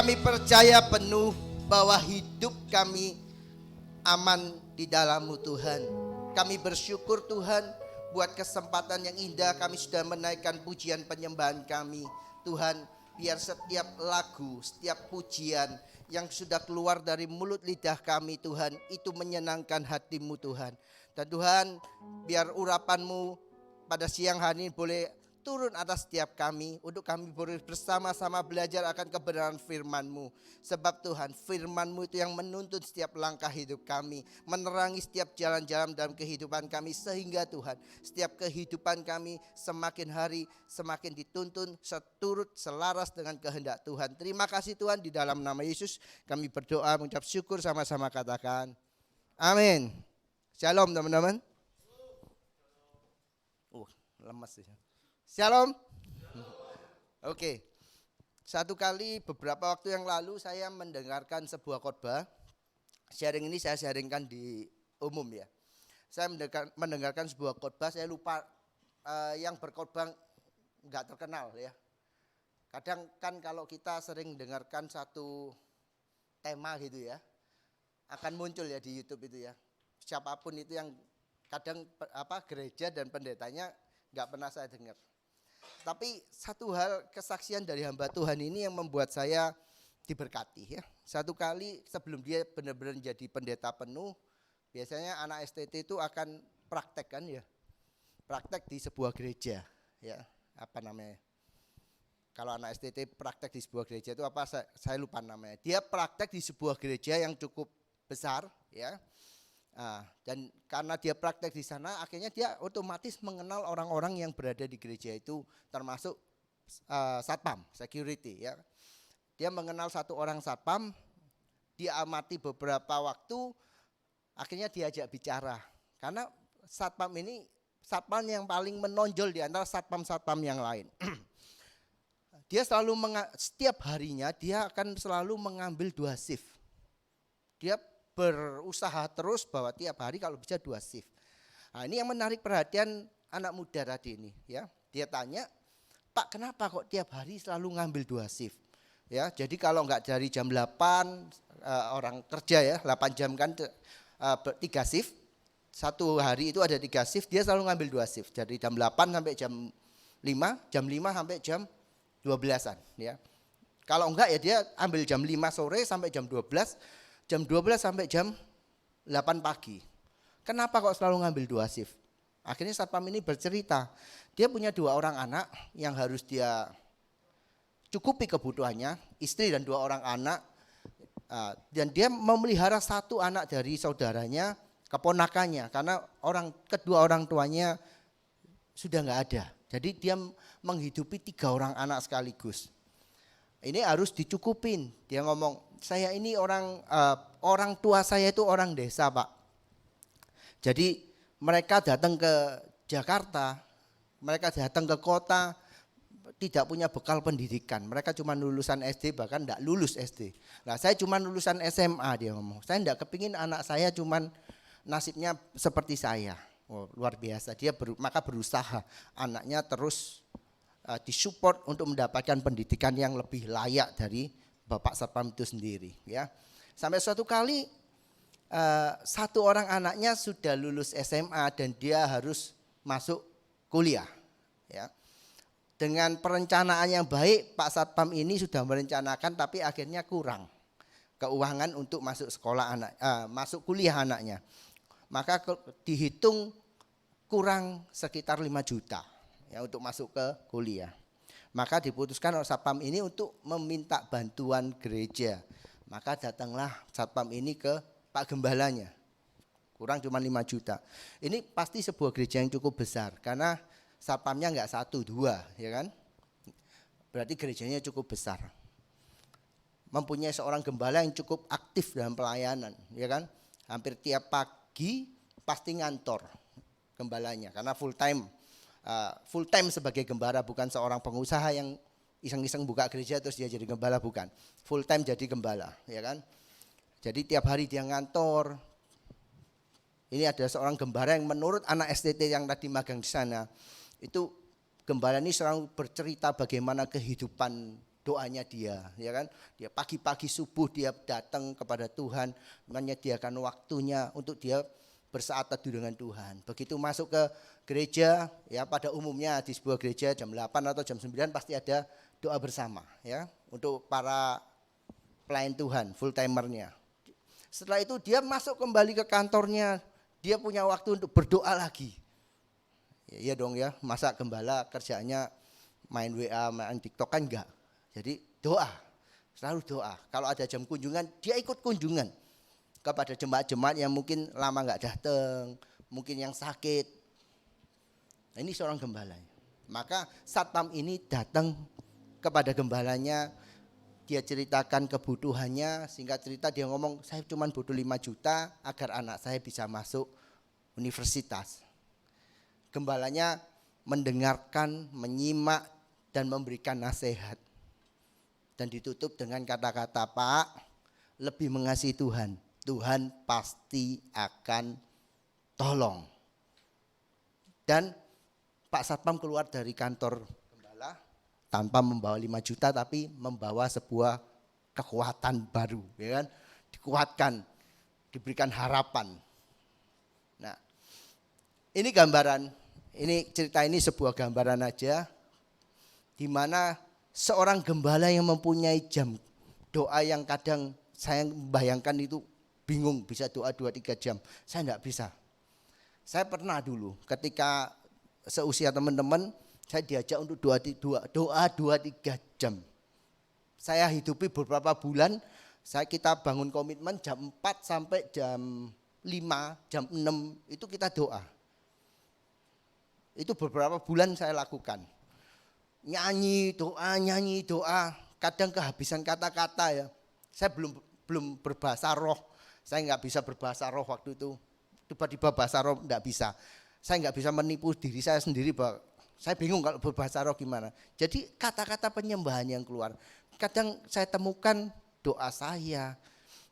kami percaya penuh bahwa hidup kami aman di dalam-Mu Tuhan. Kami bersyukur Tuhan buat kesempatan yang indah kami sudah menaikkan pujian penyembahan kami. Tuhan, biar setiap lagu, setiap pujian yang sudah keluar dari mulut lidah kami Tuhan, itu menyenangkan hati-Mu Tuhan. Dan Tuhan, biar urapan-Mu pada siang hari ini boleh turun atas setiap kami, untuk kami boleh bersama-sama belajar akan kebenaran firman-Mu. Sebab Tuhan, firman-Mu itu yang menuntun setiap langkah hidup kami, menerangi setiap jalan-jalan dalam kehidupan kami, sehingga Tuhan, setiap kehidupan kami semakin hari semakin dituntun seturut selaras dengan kehendak Tuhan. Terima kasih Tuhan, di dalam nama Yesus kami berdoa, mengucap syukur, sama-sama katakan amin. Shalom teman-teman. Lemas sih. Shalom. Oke. Satu kali beberapa waktu yang lalu saya mendengarkan sebuah khotbah. Sharing ini saya sharingkan di umum ya. Saya mendengarkan sebuah khotbah, saya lupa yang berkhotbah enggak terkenal ya. Kadang kan kalau kita sering dengarkan satu tema gitu ya, akan muncul ya di YouTube itu ya. Siapapun itu yang kadang gereja dan pendetanya enggak pernah saya dengar. Tapi satu hal kesaksian dari hamba Tuhan ini yang membuat saya diberkati ya. Satu kali sebelum dia benar-benar jadi pendeta penuh, biasanya anak STT itu akan praktek kan ya. Praktek di sebuah gereja ya. Apa namanya? Kalau anak STT praktek di sebuah gereja itu apa, saya lupa namanya. Dia praktek di sebuah gereja yang cukup besar ya. Dan karena dia praktek di sana, akhirnya dia otomatis mengenal orang-orang yang berada di gereja itu, termasuk satpam, security ya. Dia mengenal satu orang satpam, dia amati beberapa waktu, akhirnya diajak bicara. Karena satpam ini satpam yang paling menonjol di antara satpam-satpam yang lain. Dia selalu setiap harinya dia akan selalu mengambil 2 shift. Dia berusaha terus bahwa tiap hari kalau bisa 2 shift. Nah, ini yang menarik perhatian anak muda tadi ini ya. Dia tanya, "Pak, kenapa kok tiap hari selalu ngambil 2 shift?" Ya, jadi kalau enggak dari jam 8 orang kerja ya, 8 jam kan 3 shift. Satu hari itu ada 3 shift, dia selalu ngambil 2 shift. Dari jam 8 sampai jam 5 sampai jam 12-an ya. Kalau enggak ya dia ambil jam 5 sore sampai jam 12. Jam 12 sampai jam 8 pagi. Kenapa kok selalu ngambil 2 shift? Akhirnya satpam ini bercerita, dia punya 2 orang anak yang harus dia cukupi kebutuhannya, istri dan 2 orang anak. Dan dia memelihara 1 anak dari saudaranya, keponakannya, karena kedua orang tuanya sudah enggak ada. Jadi dia menghidupi 3 orang anak sekaligus. Ini harus dicukupin. Dia ngomong, "Saya ini orang tua saya itu orang desa, Pak. Jadi mereka datang ke Jakarta, mereka datang ke kota tidak punya bekal pendidikan. Mereka cuma lulusan SD, bahkan enggak lulus SD. Nah, saya cuma lulusan SMA," dia ngomong. "Saya enggak kepingin anak saya cuma nasibnya seperti saya." Oh, luar biasa. Dia maka berusaha anaknya terus disupport untuk mendapatkan pendidikan yang lebih layak dari bapak satpam itu sendiri ya. Sampai suatu kali 1 orang anaknya sudah lulus SMA dan dia harus masuk kuliah ya. Dengan perencanaan yang baik, Pak Satpam ini sudah merencanakan, tapi akhirnya kurang keuangan untuk masuk masuk kuliah anaknya. Maka dihitung kurang sekitar 5 juta ya untuk masuk ke kuliah. Maka diputuskan oleh satpam ini untuk meminta bantuan gereja. Maka datanglah satpam ini ke Pak Gembalanya. Kurang cuma 5 juta. Ini pasti sebuah gereja yang cukup besar karena satpamnya enggak 1, 2 ya kan. Berarti gerejanya cukup besar. Mempunyai seorang gembala yang cukup aktif dalam pelayanan ya kan. Hampir tiap pagi pasti ngantor gembalanya karena full time sebagai gembala, bukan seorang pengusaha yang iseng-iseng buka gereja terus dia jadi gembala, bukan. Full time jadi gembala, ya kan. Jadi tiap hari dia ngantor. Ini ada seorang gembala yang menurut anak STT yang tadi magang di sana, itu gembala ini selalu bercerita bagaimana kehidupan doanya dia, ya kan? Dia pagi-pagi subuh dia datang kepada Tuhan, menyediakan waktunya untuk dia bersaat teduh dengan Tuhan. Begitu masuk ke gereja, ya pada umumnya di sebuah gereja jam 8 atau jam 9 pasti ada doa bersama, ya, untuk para pelayan Tuhan, full timernya. Setelah itu dia masuk kembali ke kantornya, dia punya waktu untuk berdoa lagi. Ya, iya dong ya, masa gembala kerjanya main WA, main TikTok kan enggak. Jadi doa, selalu doa. Kalau ada jam kunjungan, dia ikut kunjungan kepada jemaat-jemaat yang mungkin lama enggak datang, mungkin yang sakit. Nah, ini seorang gembala. Maka satpam ini datang kepada gembalanya, dia ceritakan kebutuhannya, singkat cerita dia ngomong, saya cuma butuh 5 juta agar anak saya bisa masuk universitas. Gembalanya mendengarkan, menyimak, dan memberikan nasihat. Dan ditutup dengan kata-kata, Pak, lebih mengasihi Tuhan. Tuhan pasti akan tolong. Dan Pak Satpam keluar dari kantor gembala tanpa membawa 5 juta, tapi membawa sebuah kekuatan baru, ya kan? Dikuatkan, diberikan harapan. Nah, ini gambaran, ini cerita ini sebuah gambaran aja, di mana seorang gembala yang mempunyai jam doa yang kadang saya bayangkan itu bingung bisa doa 2-3 jam. Saya enggak bisa. Saya pernah dulu ketika seusia teman-teman, saya diajak untuk doa 2-3 jam. Saya hidupi beberapa bulan, kita bangun komitmen jam 4 sampai jam 5, jam 6 itu kita doa. Itu beberapa bulan saya lakukan. Nyanyi doa, kadang kehabisan kata-kata ya. Saya belum berbahasa roh, saya nggak bisa berbahasa roh waktu itu. Tiba-tiba bahasa roh nggak bisa. Saya nggak bisa menipu diri saya sendiri bahwa saya bingung kalau berbahasa roh gimana. Jadi kata-kata penyembahan yang keluar. Kadang saya temukan doa saya,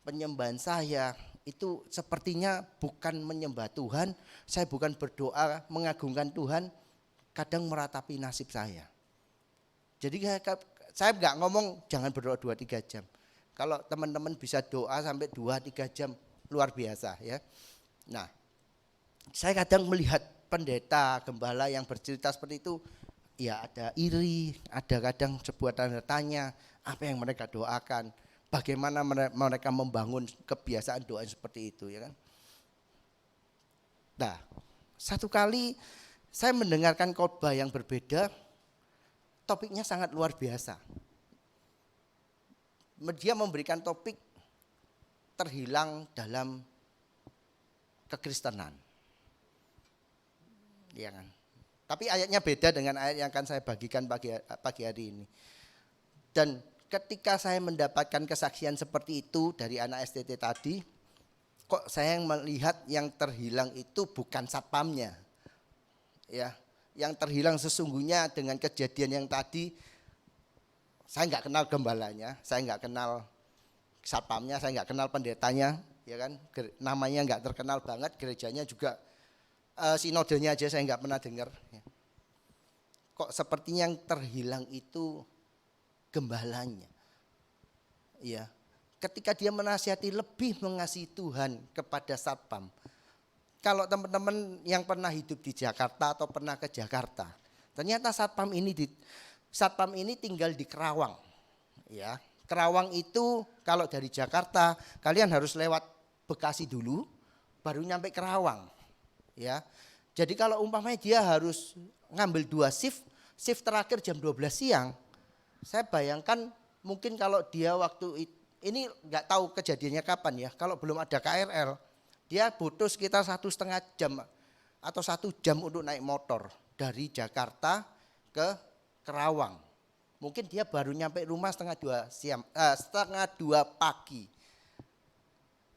penyembahan saya itu sepertinya bukan menyembah Tuhan. Saya bukan berdoa mengagungkan Tuhan, kadang meratapi nasib saya. Jadi saya nggak ngomong jangan berdoa 2-3 jam. Kalau teman-teman bisa doa sampai 2-3 jam luar biasa ya. Nah, saya kadang melihat pendeta, gembala yang bercerita seperti itu, ya ada iri, ada kadang sebuah tanda tanya, apa yang mereka doakan, bagaimana mereka membangun kebiasaan doa seperti itu ya kan. Nah, satu kali saya mendengarkan khotbah yang berbeda, topiknya sangat luar biasa. Dia memberikan topik terhilang dalam kekristenan. Ya kan? Tapi ayatnya beda dengan ayat yang akan saya bagikan pagi hari ini. Dan ketika saya mendapatkan kesaksian seperti itu dari anak STT tadi, kok saya melihat yang terhilang itu bukan satpamnya. Ya, yang terhilang sesungguhnya dengan kejadian yang tadi, saya nggak kenal gembalanya, saya nggak kenal satpamnya, saya nggak kenal pendetanya, ya kan, namanya nggak terkenal banget, gerejanya juga sinodenya aja saya nggak pernah dengar. Kok sepertinya yang terhilang itu gembalanya, ya. Ketika dia menasihati lebih mengasihi Tuhan kepada satpam. Kalau teman-teman yang pernah hidup di Jakarta atau pernah ke Jakarta, ternyata satpam ini tinggal di Kerawang. Ya, Kerawang itu kalau dari Jakarta kalian harus lewat Bekasi dulu, baru nyampe Kerawang. Ya, jadi kalau umpamanya dia harus ngambil 2 shift terakhir jam 12 siang, saya bayangkan mungkin kalau dia waktu ini nggak tahu kejadiannya kapan ya, kalau belum ada KRL. Dia butuh sekitar 1,5 jam atau 1 jam untuk naik motor dari Jakarta ke Kerawang. Mungkin dia baru nyampe rumah setengah 2 pagi.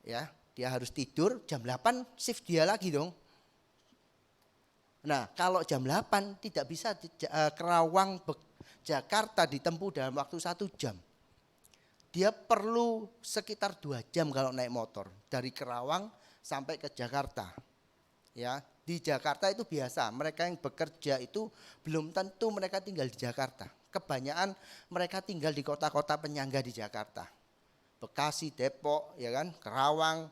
Ya, dia harus tidur jam 8 shift dia lagi dong. Nah, kalau jam 8 tidak bisa Kerawang Jakarta ditempuh dalam waktu 1 jam. Dia perlu sekitar 2 jam kalau naik motor dari Kerawang sampai ke Jakarta, ya. Di Jakarta itu biasa, mereka yang bekerja itu belum tentu mereka tinggal di Jakarta. Kebanyakan mereka tinggal di kota-kota penyangga di Jakarta. Bekasi, Depok, ya kan, Kerawang,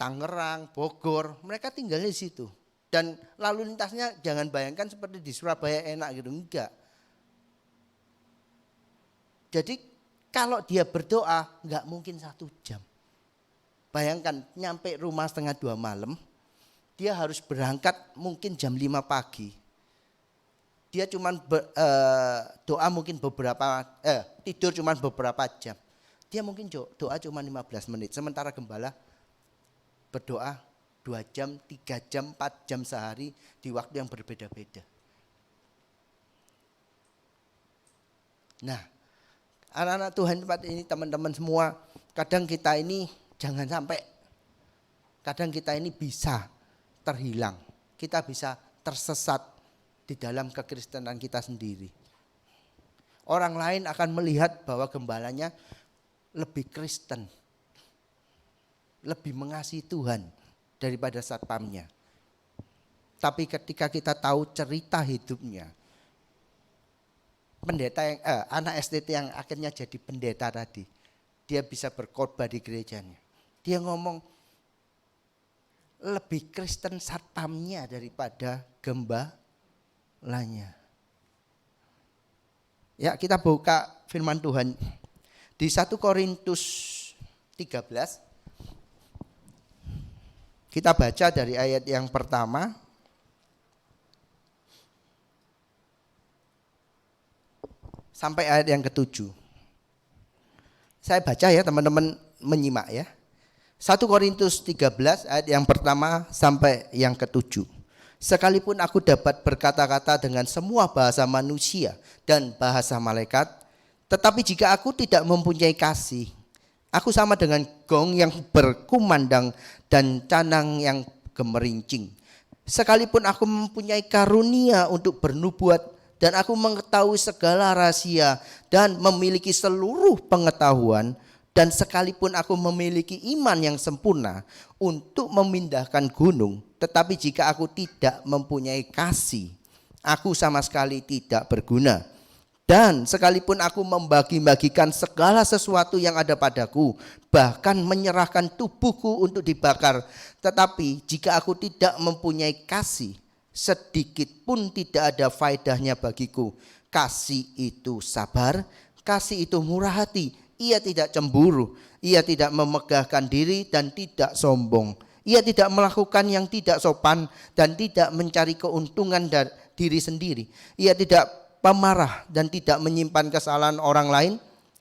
Tangerang, Bogor, mereka tinggal di situ. Dan lalu lintasnya jangan bayangkan seperti di Surabaya enak gitu, enggak. Jadi kalau dia berdoa enggak mungkin 1 jam. Bayangkan nyampe rumah setengah 2 malam, dia harus berangkat mungkin jam 5 pagi. Dia cuman doa mungkin tidur cuman beberapa jam. Dia mungkin doa cuma 15 menit. Sementara gembala berdoa 2 jam, 3 jam, 4 jam sehari di waktu yang berbeda-beda. Nah, anak-anak Tuhan tempat ini teman-teman semua, kadang kita ini jangan sampai, kadang kita ini bisa terhilang. Kita bisa tersesat di dalam kekristenan kita sendiri. Orang lain akan melihat bahwa gembalanya lebih Kristen, lebih mengasihi Tuhan daripada satpamnya. Tapi ketika kita tahu cerita hidupnya, pendeta yang anak STT yang akhirnya jadi pendeta tadi, dia bisa berkhotbah di gerejanya. Dia ngomong lebih Kristen satpamnya daripada gembalanya. Ya, kita buka firman Tuhan di 1 Korintus 13. Kita baca dari ayat yang pertama sampai ayat yang ke-7. Saya baca ya, teman-teman menyimak ya. 1 Korintus 13 ayat yang pertama sampai yang ke-7. Sekalipun aku dapat berkata-kata dengan semua bahasa manusia dan bahasa malaikat, tetapi jika aku tidak mempunyai kasih, aku sama dengan gong yang berkumandang dan canang yang gemerincing. Sekalipun aku mempunyai karunia untuk bernubuat dan aku mengetahui segala rahasia dan memiliki seluruh pengetahuan, dan sekalipun aku memiliki iman yang sempurna untuk memindahkan gunung, tetapi jika aku tidak mempunyai kasih, aku sama sekali tidak berguna. Dan sekalipun aku membagi-bagikan segala sesuatu yang ada padaku, bahkan menyerahkan tubuhku untuk dibakar, tetapi jika aku tidak mempunyai kasih, sedikit pun tidak ada faedahnya bagiku. Kasih itu sabar, kasih itu murah hati, ia tidak cemburu, ia tidak memegahkan diri dan tidak sombong. Ia tidak melakukan yang tidak sopan dan tidak mencari keuntungan dari diri sendiri. Ia tidak pemarah dan tidak menyimpan kesalahan orang lain.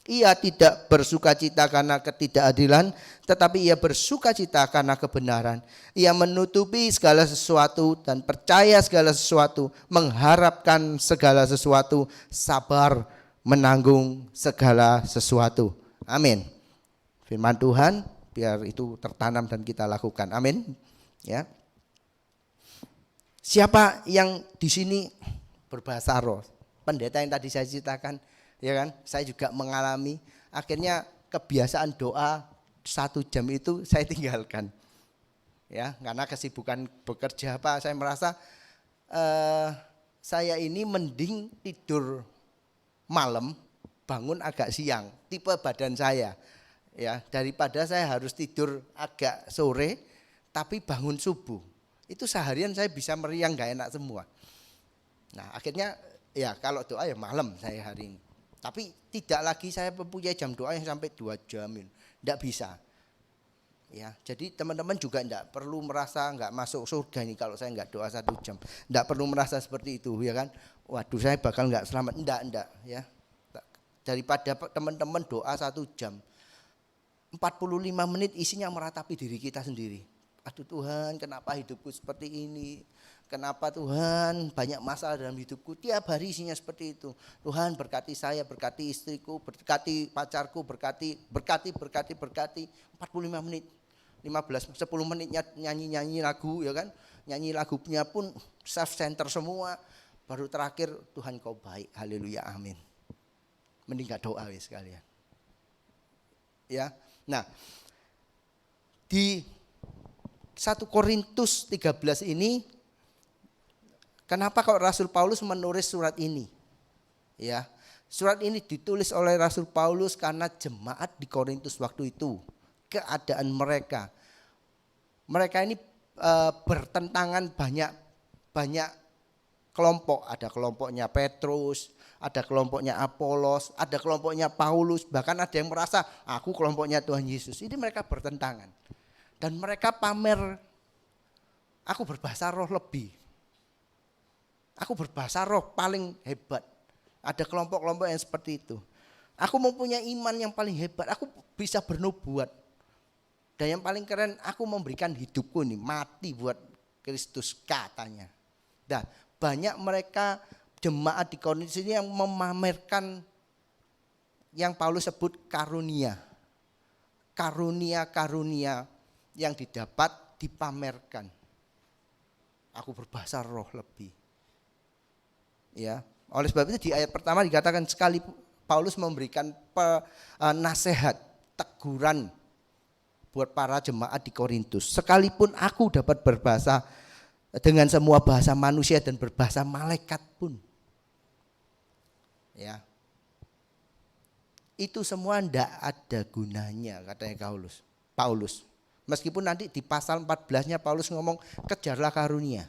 Ia tidak bersukacita karena ketidakadilan, tetapi ia bersukacita karena kebenaran. Ia menutupi segala sesuatu dan percaya segala sesuatu, mengharapkan segala sesuatu, sabar menanggung segala sesuatu. Amin. Firman Tuhan biar itu tertanam dan kita lakukan. Amin. Ya. Siapa yang di sini berbahasa roh? Pendeta yang tadi saya ceritakan, ya kan? Saya juga mengalami, akhirnya kebiasaan doa 1 jam itu saya tinggalkan. Ya, karena kesibukan bekerja apa, saya merasa saya ini mending tidur malam, bangun agak siang, tipe badan saya. Ya, daripada saya harus tidur agak sore tapi bangun subuh. Itu seharian saya bisa meriang gak enak semua. Nah, akhirnya ya kalau doa ya malam saya hari ini. Tapi tidak lagi saya mempunyai jam doa yang sampai 2 jam. Tidak bisa. Ya, jadi teman-teman juga tidak perlu merasa nggak masuk surga ini kalau saya nggak doa 1 jam. Tidak perlu merasa seperti itu, ya kan? Waduh, saya bakal nggak selamat. Enggak, ya. Daripada teman-teman doa 1 jam, 45 menit isinya meratapi diri kita sendiri. Aduh Tuhan, kenapa hidupku seperti ini? Kenapa Tuhan banyak masalah dalam hidupku? Tiap hari isinya seperti itu. Tuhan berkati saya, berkati istriku, berkati pacarku, berkati 45 menit. 10 menitnya nyanyi lagu, ya kan? Nyanyi lagunya pun self center semua. Baru terakhir Tuhan kau baik. Haleluya, amin. Mending gak doa wis sekalian. Ya. Nah, di 1 Korintus 13 ini Kenapa kok Rasul Paulus menulis surat ini? Ya, surat ini ditulis oleh Rasul Paulus karena jemaat di Korintus waktu itu, keadaan mereka. Mereka ini bertentangan banyak kelompok, ada kelompoknya Petrus, ada kelompoknya Apolos, ada kelompoknya Paulus, bahkan ada yang merasa aku kelompoknya Tuhan Yesus. Ini mereka bertentangan. Dan mereka pamer, aku berbahasa roh lebih. Aku berbahasa roh paling hebat. Ada kelompok-kelompok yang seperti itu. Aku mempunyai iman yang paling hebat, aku bisa bernubuat. Dan yang paling keren, aku memberikan hidupku nih, mati buat Kristus katanya. Dan banyak mereka jemaat di Korintus ini yang memamerkan yang Paulus sebut karunia. Karunia-karunia yang didapat dipamerkan. Aku berbahasa roh lebih. Ya, oleh sebab itu di ayat pertama dikatakan sekali Paulus memberikan nasihat, teguran buat para jemaat di Korintus. Sekalipun aku dapat berbahasa dengan semua bahasa manusia dan berbahasa malaikat pun. Ya. Itu semua tidak ada gunanya katanya Paulus. Meskipun nanti di pasal 14-nya Paulus ngomong kejarlah karunia.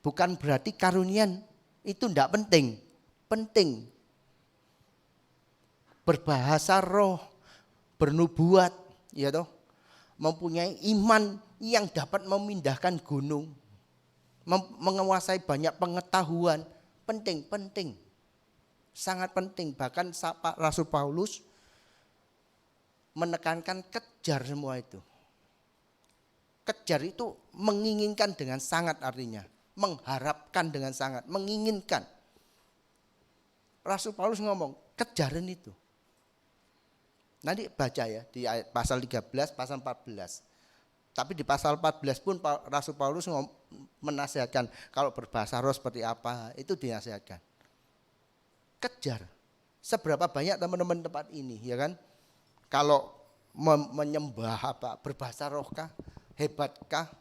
Bukan berarti karunian itu tidak penting. Penting. Berbahasa roh, bernubuat, ya toh, mempunyai iman yang dapat memindahkan gunung, menguasai banyak pengetahuan, penting, sangat penting. Bahkan Rasul Paulus menekankan kejar semua itu. Kejar itu menginginkan dengan sangat artinya, mengharapkan dengan sangat, menginginkan. Rasul Paulus ngomong, kejarin itu. Nanti baca ya di ayat pasal 13, pasal 14. Tapi di pasal 14 pun Rasul Paulus menasihatkan kalau berbahasa roh seperti apa, itu dinasihatkan. Kejar. Seberapa banyak teman-teman tempat ini, ya kan? Kalau menyembah apa, berbahasa roh kah, hebatkah?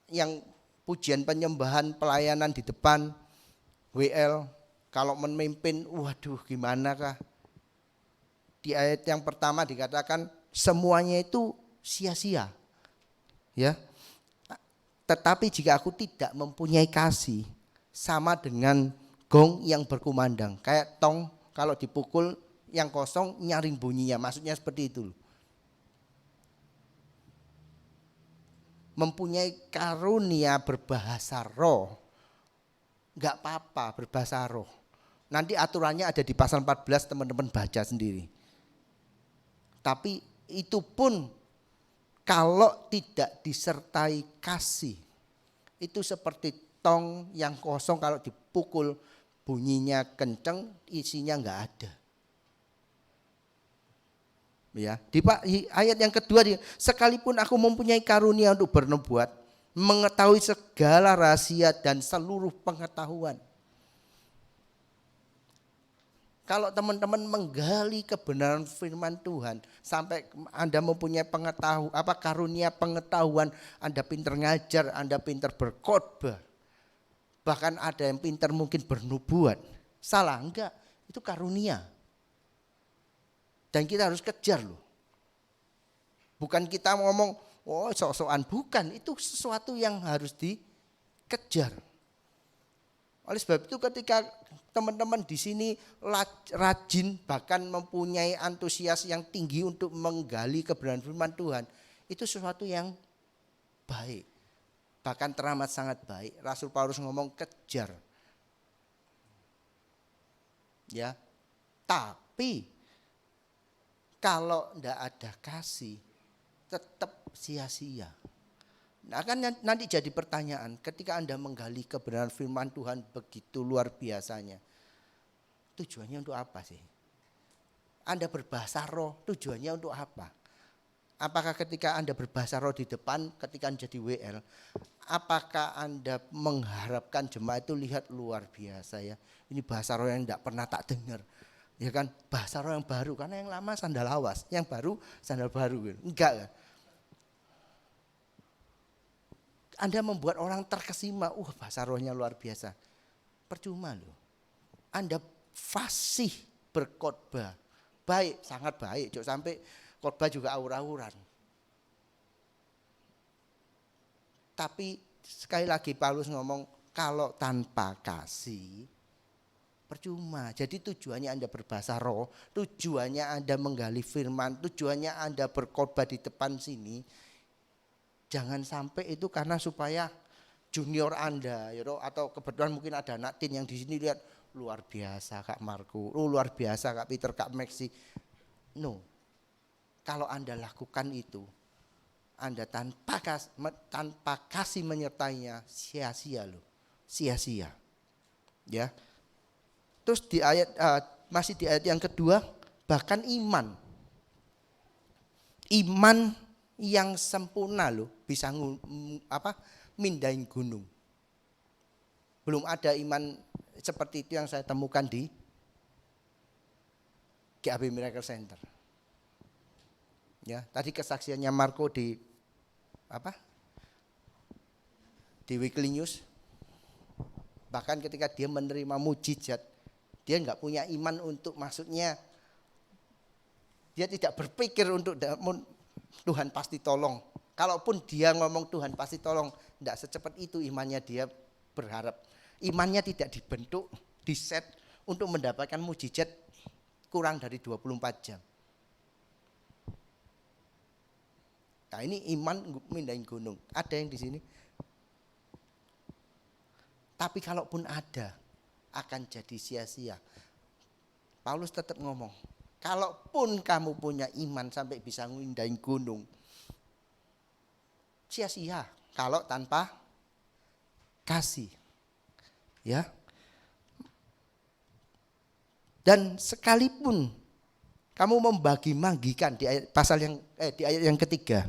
Yang pujian penyembahan pelayanan di depan WL, kalau memimpin, waduh gimana kah? Di ayat yang pertama dikatakan semuanya itu sia-sia. Ya. Tetapi jika aku tidak mempunyai kasih, sama dengan gong yang berkumandang. Kayak tong kalau dipukul yang kosong nyaring bunyinya, maksudnya seperti itu. Mempunyai karunia berbahasa roh, enggak apa-apa berbahasa roh. Nanti aturannya ada di pasal 14, teman-teman baca sendiri. Tapi itu pun kalau tidak disertai kasih, itu seperti tong yang kosong kalau dipukul bunyinya kenceng, isinya enggak ada. Ya, di ayat yang kedua, sekalipun aku mempunyai karunia untuk bernubuat, mengetahui segala rahasia dan seluruh pengetahuan. Kalau teman-teman menggali kebenaran firman Tuhan sampai Anda mempunyai karunia pengetahuan, Anda pintar ngajar, Anda pintar berkhotbah, bahkan ada yang pintar mungkin bernubuat. Salah enggak? Itu karunia. Dan kita harus kejar loh. Bukan kita ngomong, oh sok-sokan, bukan. Itu sesuatu yang harus dikejar. Oleh sebab itu ketika teman-teman di sini rajin, bahkan mempunyai antusias yang tinggi untuk menggali kebenaran firman Tuhan, itu sesuatu yang baik. Bahkan teramat sangat baik. Rasul Paulus ngomong kejar. Ya. Tapi kalau tidak ada kasih, tetap sia-sia. Nah kan nanti jadi pertanyaan, ketika Anda menggali kebenaran firman Tuhan begitu luar biasanya, tujuannya untuk apa sih? Anda berbahasa roh, tujuannya untuk apa? Apakah ketika Anda berbahasa roh di depan, ketika Anda jadi WL, apakah Anda mengharapkan jemaat itu lihat luar biasa ya? Ini bahasa roh yang tidak pernah tak dengar. Ya kan, bahasa roh yang baru, karena yang lama sandal lawas, yang baru sandal baru. Enggak kan? Anda membuat orang terkesima, bahasa rohnya luar biasa. Percuma loh. Anda fasih berkhotbah. Baik, sangat baik. Jangan sampai khotbah juga aur-auran. Tapi sekali lagi Paulus ngomong, kalau tanpa kasih percuma. Jadi tujuannya Anda berbahasa roh, tujuannya Anda menggali firman, tujuannya Anda berkhotbah di depan sini. Jangan sampai itu karena supaya junior Anda, atau kebetulan mungkin ada anak teen yang di sini lihat luar biasa Kak Marco, luar biasa Kak Peter, Kak Maxi. No, kalau Anda lakukan itu, Anda tanpa kasih menyertainya, sia-sia loh, sia-sia. Ya. Terus di ayat masih di ayat yang kedua, bahkan iman yang sempurna loh bisa mindahin gunung. Belum ada iman seperti itu yang saya temukan di GAB Miracle Center. Ya, tadi kesaksiannya Marco di Weekly News. Bahkan ketika dia menerima mujizat, dia nggak punya iman untuk, maksudnya dia tidak berpikir untuk Tuhan pasti tolong. Kalaupun dia ngomong Tuhan pasti tolong, tidak secepat itu imannya dia berharap. Imannya tidak dibentuk, diset untuk mendapatkan mujizat kurang dari 24 jam. Nah ini iman mindahin gunung. Ada yang di sini? Tapi kalaupun ada, akan jadi sia-sia. Paulus tetap ngomong, kalaupun kamu punya iman sampai bisa mindahin gunung, sia-sia kalau tanpa kasih. Ya. Dan sekalipun kamu membagi-bagikan di ayat yang ketiga,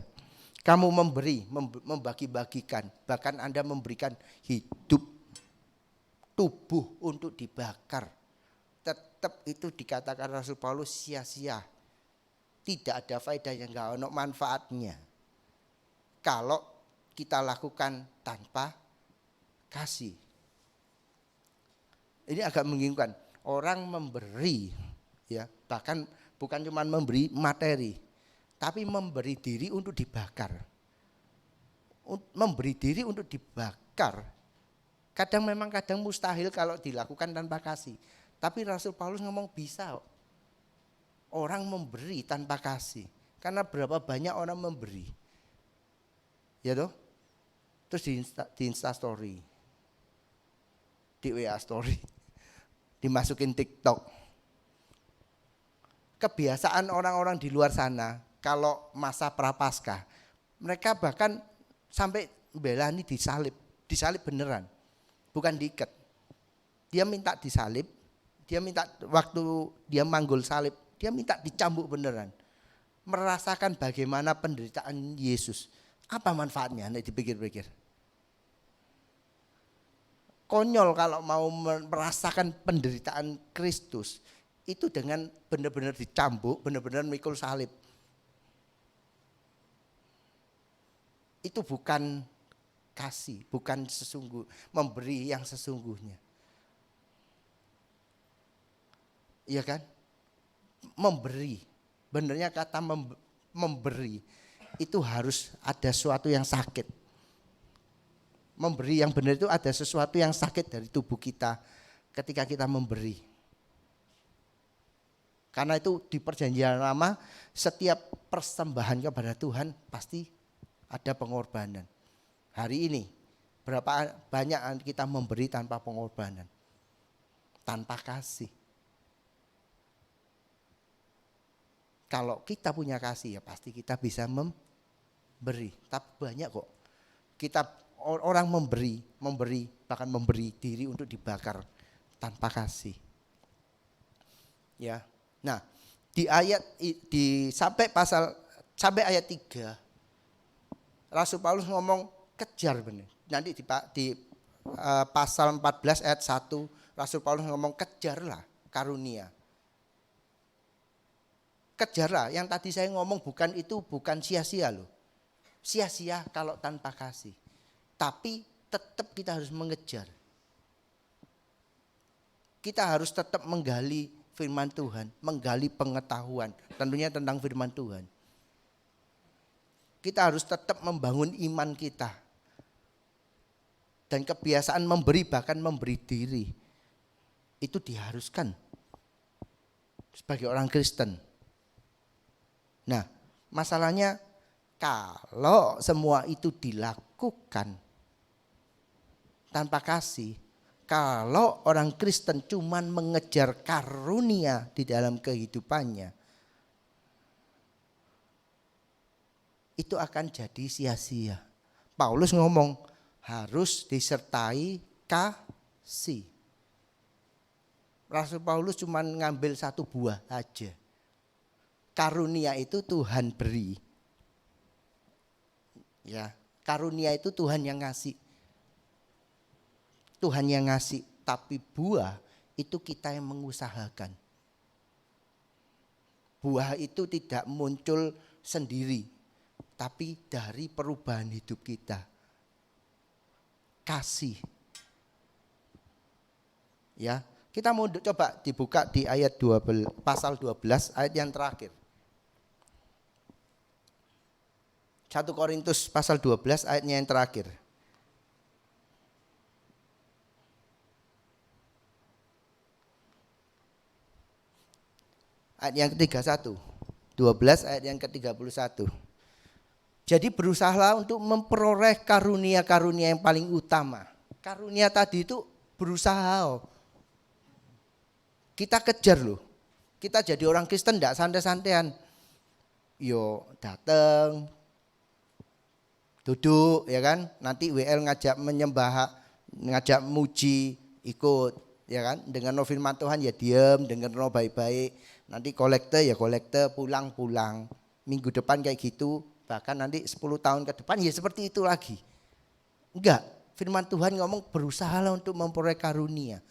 kamu membagi-bagikan, bahkan Anda memberikan hidup, tubuh untuk dibakar, tetap itu dikatakan Rasul Paulus sia-sia. Tidak ada faedahnya, enggak ada manfaatnya kalau kita lakukan tanpa kasih. Ini agak membingungkan. Orang memberi, ya, bahkan bukan cuma memberi materi, tapi memberi diri untuk dibakar. Memberi diri untuk dibakar. Kadang mustahil kalau dilakukan tanpa kasih. Tapi Rasul Paulus ngomong bisa. Orang memberi tanpa kasih. Karena berapa banyak orang memberi. Ya toh? Terus di Insta story. Di WA story. Dimasukin TikTok. Kebiasaan orang-orang di luar sana kalau masa prapaskah, mereka bahkan sampai belani disalib beneran, bukan diikat. Dia minta disalib, dia minta waktu dia manggul salib, dia minta dicambuk beneran. Merasakan bagaimana penderitaan Yesus. Apa manfaatnya? Nek dipikir-pikir. Konyol kalau mau merasakan penderitaan Kristus itu dengan benar-benar dicambuk, benar-benar mikul salib. Itu bukan kasih, bukan memberi yang sesungguhnya. Iya kan? Memberi. Benarnya kata memberi itu harus ada sesuatu yang sakit. Memberi yang benar itu ada sesuatu yang sakit dari tubuh kita ketika kita memberi. Karena itu di perjanjian lama setiap persembahan kepada Tuhan pasti ada pengorbanan. Hari ini berapa banyak kita memberi tanpa pengorbanan, tanpa kasih. Kalau kita punya kasih ya pasti kita bisa memberi. Tapi banyak kok kita orang memberi, bahkan memberi diri untuk dibakar tanpa kasih. Ya. Nah, sampai ayat 3 Rasul Paulus ngomong kejar benar. Nanti di pasal 14 ayat 1 Rasul Paulus ngomong kejarlah karunia. Kejarlah, yang tadi saya ngomong bukan sia-sia loh. Sia-sia kalau tanpa kasih. Tapi tetap kita harus mengejar. Kita harus tetap menggali firman Tuhan, menggali pengetahuan tentunya tentang firman Tuhan. Kita harus tetap membangun iman kita. Dan kebiasaan memberi, bahkan memberi diri, itu diharuskan sebagai orang Kristen. Nah, masalahnya kalau semua itu dilakukan tanpa kasih, kalau orang Kristen cuman mengejar karunia di dalam kehidupannya, itu akan jadi sia-sia. Paulus ngomong harus disertai kasih. Rasul Paulus cuman ngambil satu buah aja. Karunia itu Tuhan beri. Ya, karunia itu Tuhan yang ngasih. Tuhan yang ngasih, tapi buah itu kita yang mengusahakan. Buah itu tidak muncul sendiri, tapi dari perubahan hidup kita. Kasih. Ya, kita mau coba dibuka di ayat 12, pasal 12 ayat yang terakhir. 1 Korintus pasal 12 ayatnya yang terakhir. Ayat yang ke-31, 12 ayat yang ke-31. Jadi berusahalah untuk memperoleh karunia-karunia yang paling utama. Karunia tadi itu berusaha. Kita kejar loh. Kita jadi orang Kristen enggak santai-santaian. Yo datang, duduk ya kan. Nanti WL ngajak menyembah, ngajak muji, ikut ya kan. Dengan no firman Tuhan ya diam, dengar no baik-baik. Nanti kolekte ya kolekte, pulang-pulang. Minggu depan kayak gitu, bahkan nanti 10 tahun ke depan ya seperti itu lagi. Enggak, firman Tuhan ngomong berusahalah untuk memperoleh karunia.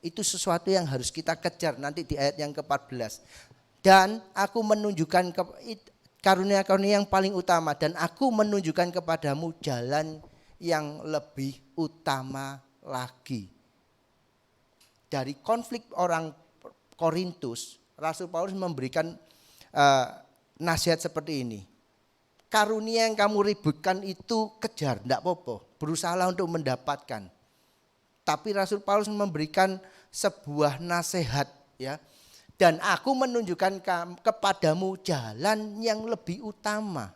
Itu sesuatu yang harus kita kejar nanti di ayat yang ke-14. Dan aku menunjukkan karunia-karunia yang paling utama. Dan aku menunjukkan kepadamu jalan yang lebih utama lagi. Dari konflik orang Korintus, Rasul Paulus memberikan nasihat seperti ini. Karunia yang kamu ributkan itu kejar, enggak apa-apa. Berusahalah untuk mendapatkan. Tapi Rasul Paulus memberikan sebuah nasihat ya. Dan aku menunjukkan kepadamu jalan yang lebih utama.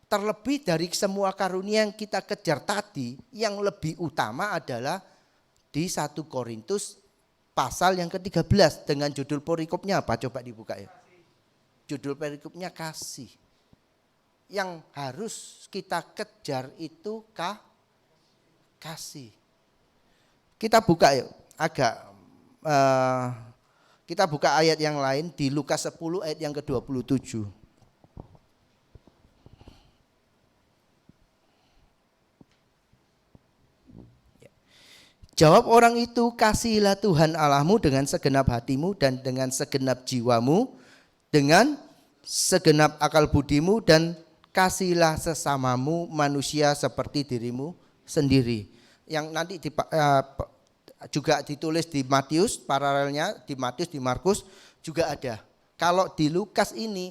Terlebih dari semua karunia yang kita kejar tadi, yang lebih utama adalah di 1 Korintus pasal yang ke-13 dengan judul perikopnya apa? Coba dibuka ya. Judul perikopnya kasih. Yang harus kita kejar itu kasih. Kita buka yuk, kita buka ayat yang lain di Lukas 10 ayat yang ke-27. Jawab orang itu, kasihilah Tuhan Allahmu dengan segenap hatimu dan dengan segenap jiwamu, dengan segenap akal budimu, dan kasihilah sesamamu manusia seperti dirimu sendiri. Yang nanti juga ditulis di Matius, paralelnya di Matius, di Markus juga ada. Kalau di Lukas ini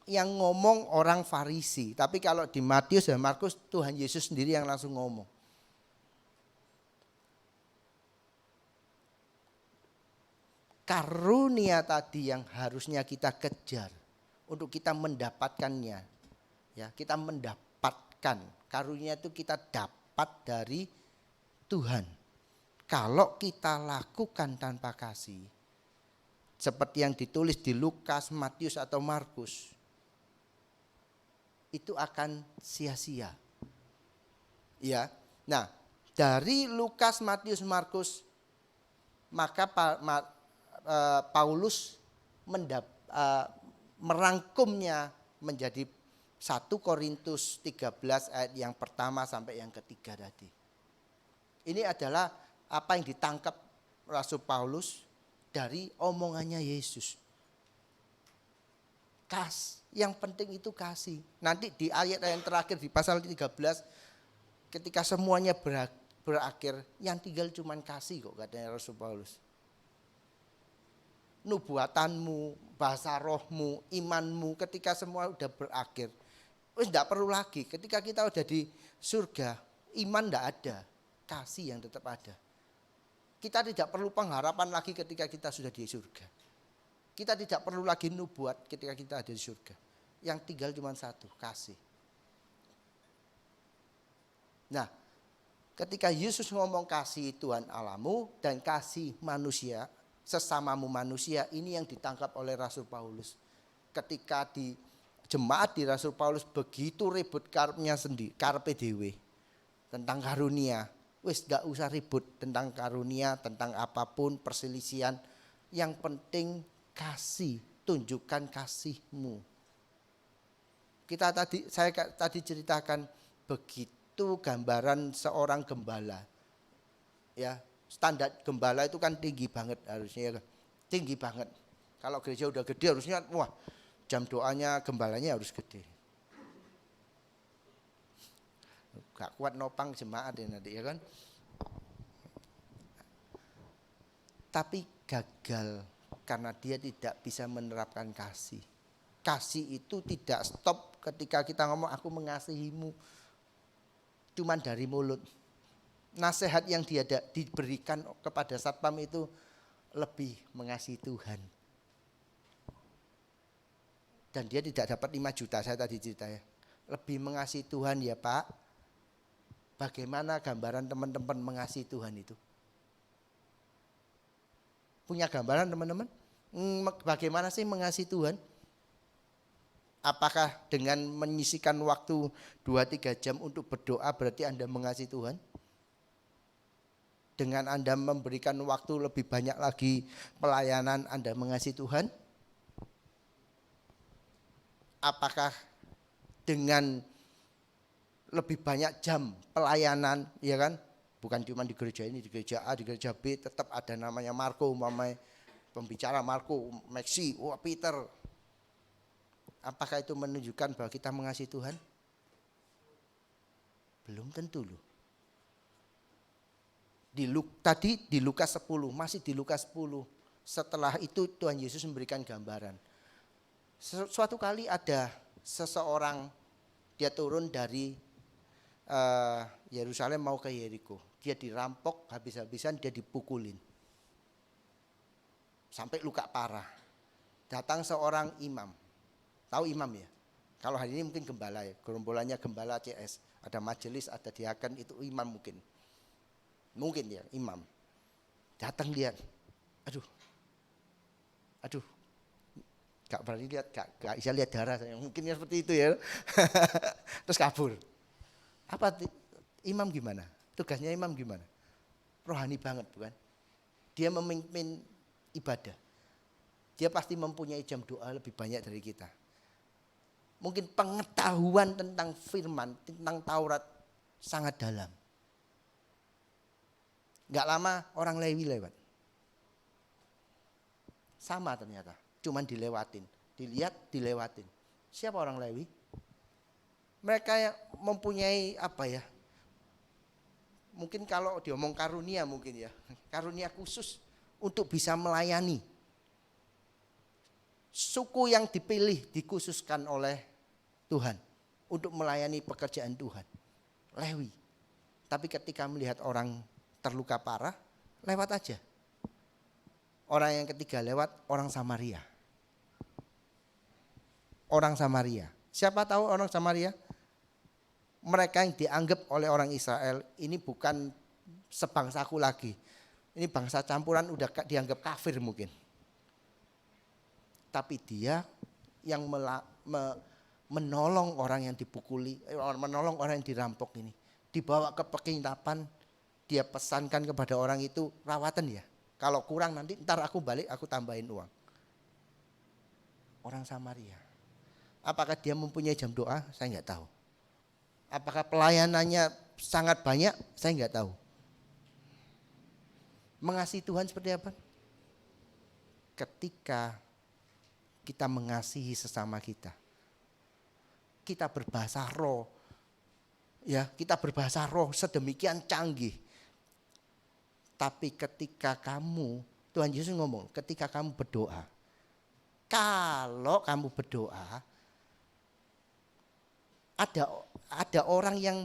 yang ngomong orang Farisi, tapi kalau di Matius dan Markus Tuhan Yesus sendiri yang langsung ngomong. Karunia tadi yang harusnya kita kejar untuk kita mendapatkannya. Ya, kita mendapatkan karunia itu kita dapat dari Tuhan. Kalau kita lakukan tanpa kasih, seperti yang ditulis di Lukas, Matius atau Markus, itu akan sia-sia. Ya. Nah, dari Lukas, Matius, Markus, maka Paulus merangkumnya menjadi 1 Korintus 13 ayat yang pertama sampai yang ketiga tadi. Ini adalah apa yang ditangkap Rasul Paulus dari omongannya Yesus. Yang penting itu kasih. Nanti di ayat yang terakhir di pasal 13 ketika semuanya berakhir, yang tinggal cuman kasih kok, katanya Rasul Paulus. Nubuatanmu, bahasa rohmu, imanmu, ketika semua udah berakhir, wis enggak perlu lagi. Ketika kita udah di surga, iman enggak ada, kasih yang tetap ada. Kita tidak perlu pengharapan lagi ketika kita sudah di surga. Kita tidak perlu lagi nubuat ketika kita ada di surga. Yang tinggal cuma satu, kasih. Nah, ketika Yesus ngomong kasih Tuhan Allahmu dan kasih manusia, sesamamu manusia, ini yang ditangkap oleh Rasul Paulus. Ketika di jemaat di Rasul Paulus begitu ribut karpe dewe tentang karunia. Wis gak usah ribut tentang karunia, tentang apapun perselisihan. Yang penting kasih, tunjukkan kasihmu. Saya tadi ceritakan begitu gambaran seorang gembala. Ya, standar gembala itu kan tinggi banget harusnya, tinggi banget. Kalau gereja udah gede harusnya wah, jam doanya gembalanya harus gede. Gak kuat nopang jemaat ya nanti ya kan. Tapi gagal karena dia tidak bisa menerapkan kasih. Kasih itu tidak stop ketika kita ngomong aku mengasihimu. Cuman dari mulut. Nasihat yang dia diberikan kepada satpam itu lebih mengasihi Tuhan. Dan dia tidak dapat 5 juta, saya tadi cerita ya. Lebih mengasihi Tuhan ya Pak. Bagaimana gambaran teman-teman mengasihi Tuhan itu? Punya gambaran teman-teman? Bagaimana sih mengasihi Tuhan? Apakah dengan menyisikan waktu 2-3 jam untuk berdoa berarti Anda mengasihi Tuhan? Dengan Anda memberikan waktu lebih banyak lagi pelayanan Anda mengasihi Tuhan? Apakah dengan lebih banyak jam pelayanan, ya kan? Bukan cuma di gereja ini, di gereja A, di gereja B, tetap ada namanya Marco, namanya pembicara Marco, Maxi, Peter. Apakah itu menunjukkan bahwa kita mengasihi Tuhan? Belum tentu loh. Tadi di Lukas 10, masih di Lukas 10. Setelah itu Tuhan Yesus memberikan gambaran. Suatu kali ada seseorang, dia turun dari Yerusalem mau ke Yeriko. Dia dirampok habis-habisan, dia dipukulin. Sampai luka parah. Datang seorang imam. Tahu imam ya? Kalau hari ini mungkin gembala ya. Gerombolannya gembala CS. Ada majelis, ada diaken, itu imam mungkin. Mungkin ya, imam. Datang lihat. Aduh. Gak berani lihat, gak bisa lihat darah. Mungkin seperti itu ya. Terus kabur. Apa imam gimana? Tugasnya imam gimana? Rohani banget bukan? Dia memimpin ibadah. Dia pasti mempunyai jam doa lebih banyak dari kita. Mungkin pengetahuan tentang firman, tentang Taurat sangat dalam. Gak lama orang Lewi lewat. Sama ternyata, cuman dilewatin. Dilihat, dilewatin. Siapa orang Lewi? Mereka yang mempunyai apa ya? Mungkin kalau diomong karunia mungkin ya. Karunia khusus untuk bisa melayani. Suku yang dipilih, dikhususkan oleh Tuhan untuk melayani pekerjaan Tuhan. Lewi. Tapi ketika melihat orang terluka parah, lewat aja. Orang yang ketiga lewat, orang Samaria. Orang Samaria. Siapa tahu orang Samaria? Mereka yang dianggap oleh orang Israel ini bukan sebangsaku lagi. Ini bangsa campuran, udah dianggap kafir mungkin. Tapi dia yang menolong orang yang dipukuli, menolong orang yang dirampok ini. Dibawa ke penginapan, dia pesankan kepada orang itu rawatan ya. Kalau kurang nanti ntar aku balik, aku tambahin uang. Orang Samaria. Apakah dia mempunyai jam doa? Saya nggak tahu. Apakah pelayanannya sangat banyak? Saya nggak tahu. Mengasihi Tuhan seperti apa? Ketika kita mengasihi sesama kita. Kita berbahasa roh. Ya, kita berbahasa roh sedemikian canggih. Tapi ketika kamu, Tuhan Yesus ngomong, ketika kamu berdoa, kalau kamu berdoa, ada orang yang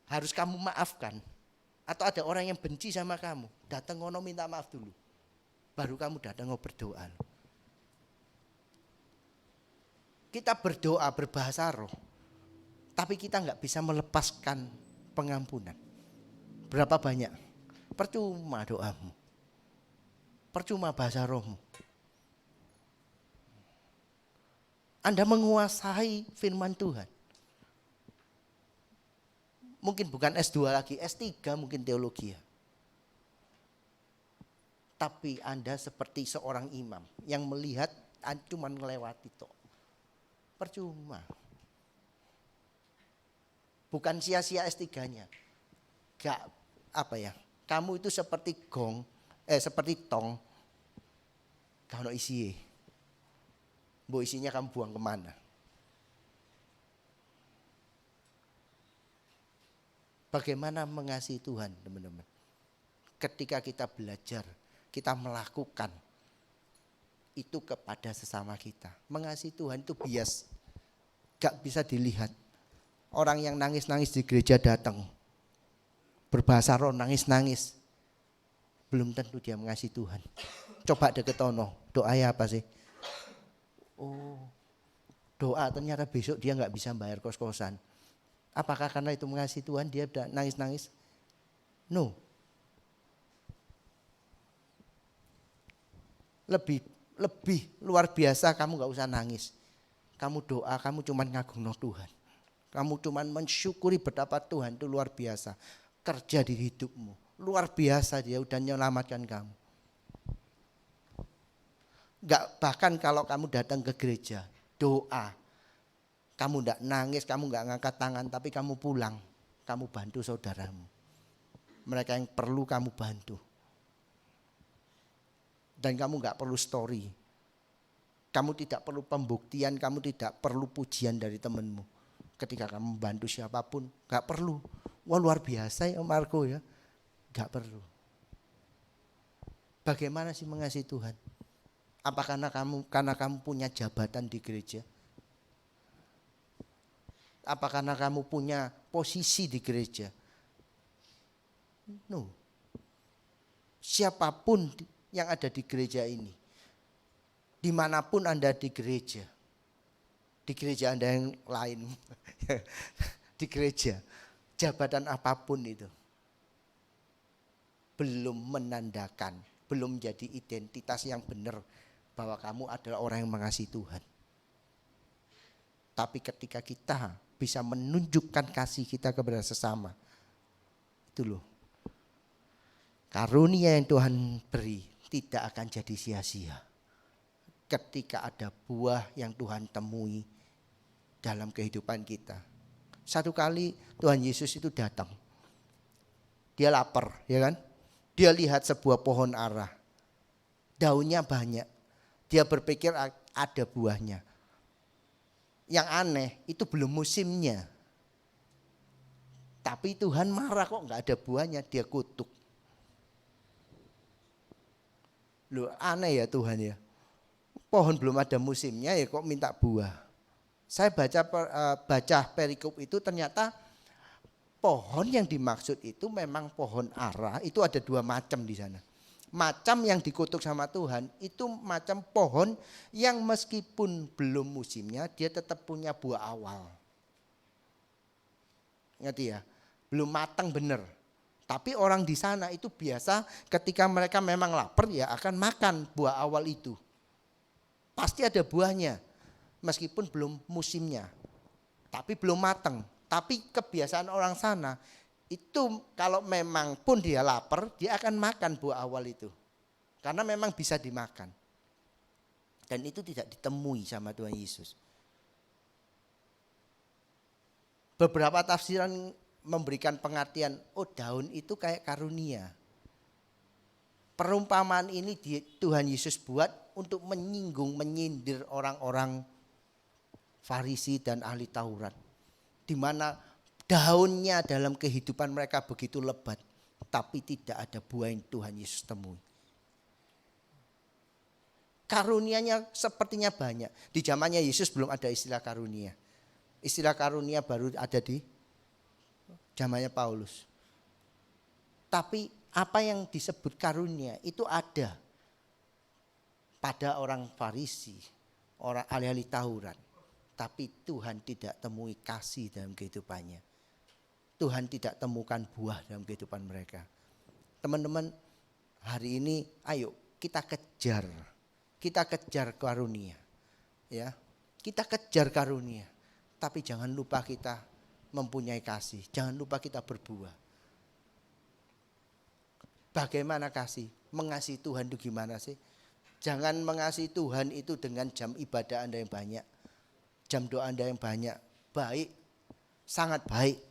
harus kamu maafkan. Atau ada orang yang benci sama kamu. Datang ngono minta maaf dulu. Baru kamu datang berdoa. Kita berdoa berbahasa roh. Tapi kita nggak bisa melepaskan pengampunan. Berapa banyak? Percuma doamu. Percuma bahasa rohmu. Anda menguasai firman Tuhan. Mungkin bukan S2 lagi, S3 mungkin teologi ya. Tapi Anda seperti seorang imam yang melihat cuma melewati tok. Percuma. Bukan sia-sia S3-nya. Gak apa ya? Kamu itu seperti seperti tong. Kalau isi, bu isinya kamu buang kemana? Bagaimana mengasihi Tuhan, teman-teman? Ketika kita belajar, kita melakukan itu kepada sesama kita. Mengasihi Tuhan itu bias, gak bisa dilihat. Orang yang nangis-nangis di gereja datang, berbahasa roh nangis-nangis, belum tentu dia mengasihi Tuhan. Coba deket tono, doanya apa sih? Oh, doa ternyata besok dia gak bisa bayar kos-kosan. Apakah karena itu mengasihi Tuhan dia nangis-nangis? No. Lebih luar biasa kamu gak usah nangis. Kamu doa, kamu cuma ngagungno Tuhan. Kamu cuma mensyukuri betapa Tuhan itu luar biasa. Kerja di hidupmu. Luar biasa dia udah menyelamatkan kamu. Bahkan kalau kamu datang ke gereja, doa. Kamu tidak nangis, kamu nggak ngangkat tangan, tapi kamu pulang, kamu bantu saudaramu. Mereka yang perlu kamu bantu. Dan kamu nggak perlu story. Kamu tidak perlu pembuktian, kamu tidak perlu pujian dari temanmu. Ketika kamu membantu siapapun, nggak perlu. Wah luar biasa ya Marco ya, nggak perlu. Bagaimana sih mengasihi Tuhan? Apa karena kamu punya jabatan di gereja? Apa karena kamu punya posisi di gereja? No. Siapapun yang ada di gereja ini, dimanapun Anda di gereja Anda yang lain, di gereja, jabatan apapun itu, belum menandakan, belum jadi identitas yang benar bahwa kamu adalah orang yang mengasihi Tuhan. Tapi ketika kita bisa menunjukkan kasih kita kepada sesama, itu loh, karunia yang Tuhan beri tidak akan jadi sia-sia. Ketika ada buah yang Tuhan temui dalam kehidupan kita. Satu kali Tuhan Yesus itu datang. Dia lapar, ya kan? Dia lihat sebuah pohon ara. Daunnya banyak. Dia berpikir ada buahnya. Yang aneh itu belum musimnya. Tapi Tuhan marah kok nggak ada buahnya, dia kutuk. Loh aneh ya Tuhan ya. Pohon belum ada musimnya ya kok minta buah. Saya baca perikop itu ternyata pohon yang dimaksud itu memang pohon ara, itu ada dua macam di sana. Macam yang dikutuk sama Tuhan itu macam pohon yang meskipun belum musimnya dia tetap punya buah awal. Ngerti ya? Belum matang benar. Tapi orang di sana itu biasa ketika mereka memang lapar ya akan makan buah awal itu. Pasti ada buahnya meskipun belum musimnya. Tapi belum matang. Tapi kebiasaan orang sana itu kalau memang pun dia lapar, dia akan makan buah awal itu. Karena memang bisa dimakan. Dan itu tidak ditemui sama Tuhan Yesus. Beberapa tafsiran memberikan pengertian, oh daun itu kayak karunia. Perumpamaan ini Tuhan Yesus buat untuk menyinggung, menyindir orang-orang Farisi dan ahli Taurat. Di mana Daunnya dalam kehidupan mereka begitu lebat, tapi tidak ada buah yang Tuhan Yesus temui. Karunianya sepertinya banyak. Di zamannya Yesus belum ada istilah karunia. Istilah karunia baru ada di zamannya Paulus. Tapi apa yang disebut karunia itu ada pada orang Farisi, orang ahli-ahli Taurat. Tapi Tuhan tidak temui kasih dalam kehidupannya. Tuhan tidak temukan buah dalam kehidupan mereka. Teman-teman, hari ini ayo kita kejar. Kita kejar karunia. Ya. Kita kejar karunia. Tapi jangan lupa kita mempunyai kasih. Jangan lupa kita berbuah. Bagaimana kasih? Mengasihi Tuhan itu gimana sih? Jangan mengasihi Tuhan itu dengan jam ibadah Anda yang banyak. Jam doa Anda yang banyak. Baik, sangat baik.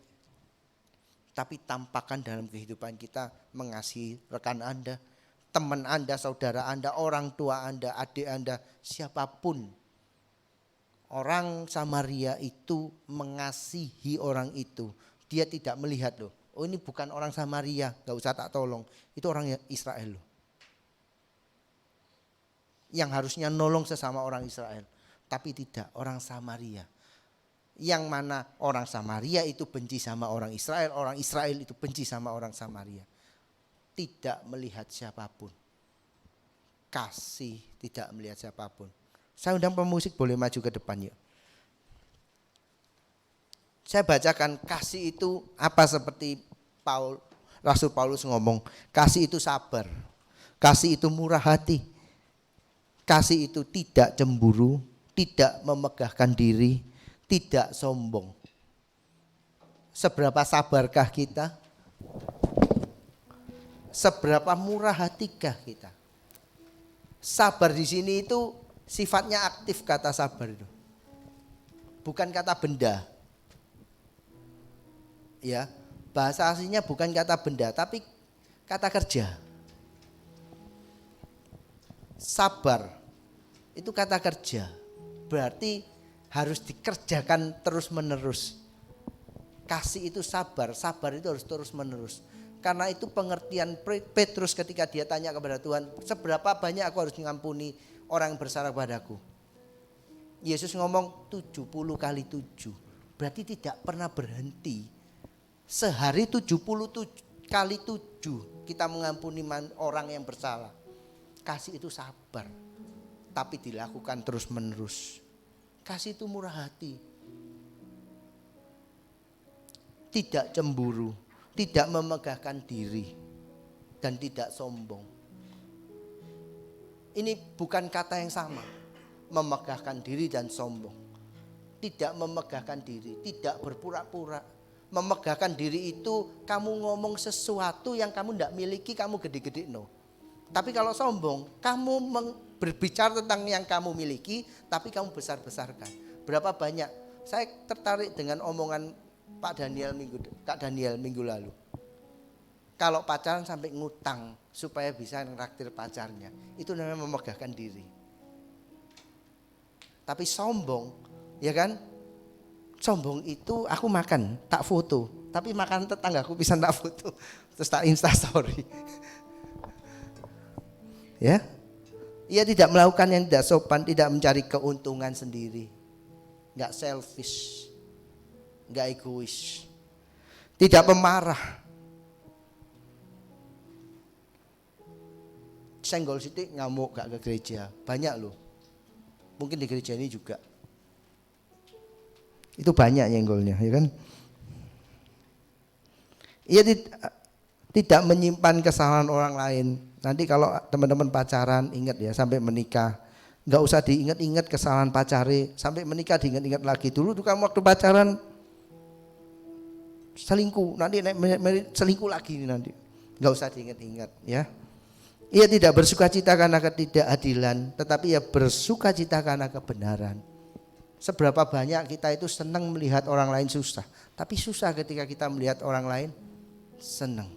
Tapi tampakkan dalam kehidupan kita mengasihi rekan Anda, teman Anda, saudara Anda, orang tua Anda, adik Anda, siapapun. Orang Samaria itu mengasihi orang itu. Dia tidak melihat loh. Oh ini bukan orang Samaria, gak usah tak tolong. Itu orang Israel loh. Yang harusnya nolong sesama orang Israel. Tapi tidak, orang Samaria. Yang mana orang Samaria itu benci sama orang Israel itu benci sama orang Samaria. Tidak melihat siapapun. Kasih tidak melihat siapapun. Saya undang pemusik boleh maju ke depan yuk. Saya bacakan kasih itu apa seperti Rasul Paulus ngomong. Kasih itu sabar. Kasih itu murah hati. Kasih itu tidak cemburu. Tidak memegahkan diri. Tidak sombong. Seberapa sabarkah kita? Seberapa murah hatikah kita? Sabar di sini itu sifatnya aktif kata sabar itu. Bukan kata benda. Ya, bahasa aslinya bukan kata benda tapi kata kerja. Sabar itu kata kerja. Berarti harus dikerjakan terus-menerus. Kasih itu sabar, sabar itu harus terus-menerus. Karena itu pengertian Petrus ketika dia tanya kepada Tuhan, seberapa banyak aku harus mengampuni orang yang bersalah padaku. Yesus ngomong 70 kali 7. Berarti tidak pernah berhenti. Sehari 77 kali 7 kita mengampuni orang yang bersalah. Kasih itu sabar. Tapi dilakukan terus menerus. Kasih itu murah hati. Tidak cemburu. Tidak memegahkan diri. Dan tidak sombong. Ini bukan kata yang sama. Memegahkan diri dan sombong. Tidak memegahkan diri. Tidak berpura-pura. Memegahkan diri itu kamu ngomong sesuatu yang kamu tidak miliki, kamu gede-gede no. Tapi kalau sombong, kamu berbicara tentang yang kamu miliki, tapi kamu besar-besarkan. Berapa banyak? Saya tertarik dengan omongan Kak Daniel minggu lalu. Kalau pacaran sampai ngutang supaya bisa ngeraktir pacarnya, itu namanya memegahkan diri. Tapi sombong, ya kan? Sombong itu aku makan, tak foto. Tapi makan tetanggaku bisa tak foto. Terus tak instastory. Ya, ia tidak melakukan yang tidak sopan, tidak mencari keuntungan sendiri. Enggak selfish, enggak egois. Tidak pemarah. Senggol sitik ngamuk gak ke gereja. Banyak loh. Mungkin di gereja ini juga. Itu banyak nyenggolnya, ya kan? Ia tidak menyimpan kesalahan orang lain. Nanti kalau teman-teman pacaran, ingat ya sampai menikah. Enggak usah diingat-ingat kesalahan pacare, sampai menikah diingat-ingat lagi. Dulu tuh kamu waktu pacaran selingkuh, nanti selingkuh lagi nanti. Enggak usah diingat-ingat ya. Ia tidak bersukacita karena ketidakadilan, tetapi ia bersukacita karena kebenaran. Seberapa banyak kita itu senang melihat orang lain susah, tapi susah ketika kita melihat orang lain senang.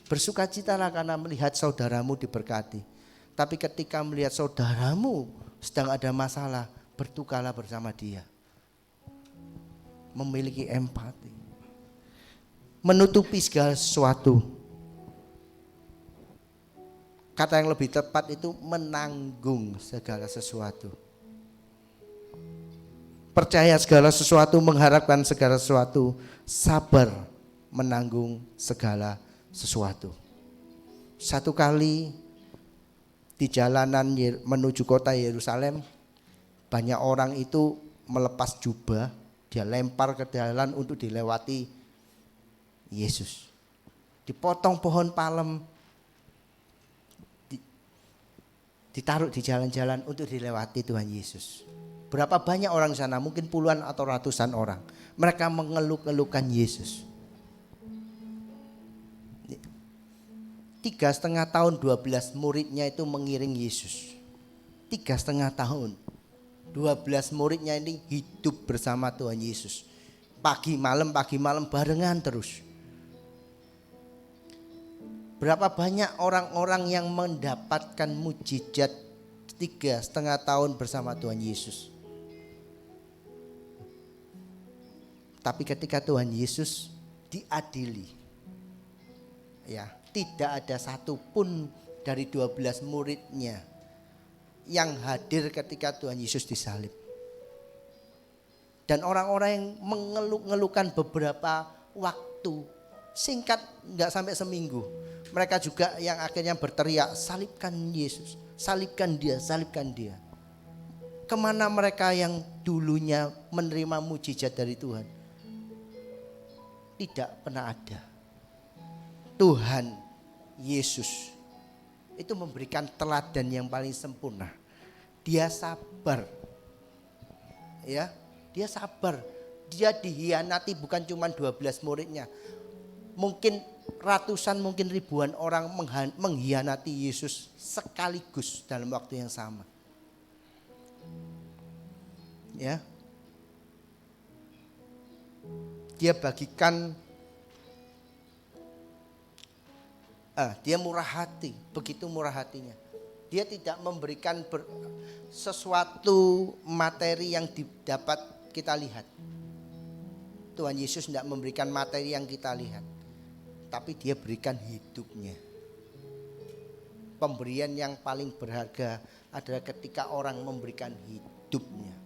Bersukacitalah karena melihat saudaramu diberkati. Tapi ketika melihat saudaramu sedang ada masalah, berdukalah bersama dia. Memiliki empati. menutupi segala sesuatu. Kata yang lebih tepat itu menanggung segala sesuatu. Percaya segala sesuatu, mengharapkan segala sesuatu, sabar menanggung segala sesuatu. Satu kali di jalanan menuju kota Yerusalem, banyak orang itu melepas jubah, dia lempar ke jalan untuk dilewati Yesus. Dipotong pohon palem, ditaruh di jalan-jalan untuk dilewati Tuhan Yesus. Berapa banyak orang di sana, mungkin puluhan atau ratusan orang. Mereka mengeluh-elukan Yesus. 3,5 tahun 12 muridnya itu mengiring Yesus. 3,5 tahun 12 muridnya ini hidup bersama Tuhan Yesus. Pagi malam barengan terus. Berapa banyak orang-orang yang mendapatkan mujizat 3,5 tahun bersama Tuhan Yesus. Tapi ketika Tuhan Yesus diadili, ya, tidak ada satupun dari 12 muridnya yang hadir ketika Tuhan Yesus disalib. Dan orang-orang yang mengeluh-ngeluhkan beberapa waktu, singkat nggak sampai seminggu, mereka juga yang akhirnya berteriak, salibkan Yesus, salibkan dia, salibkan dia. Kemana mereka yang dulunya menerima mujizat dari Tuhan? Tidak pernah ada. Tuhan Yesus itu memberikan teladan yang paling sempurna. Dia sabar. Ya, dia sabar. Dia dihianati bukan cuma 12 muridnya. Mungkin ratusan, mungkin ribuan orang menghianati Yesus sekaligus dalam waktu yang sama. Ya. Dia bagikan, dia murah hati, begitu murah hatinya. Dia tidak memberikan sesuatu materi yang dapat kita lihat. Tuhan Yesus tidak memberikan materi yang kita lihat, tapi dia berikan hidupnya. Pemberian yang paling berharga adalah ketika orang memberikan hidupnya.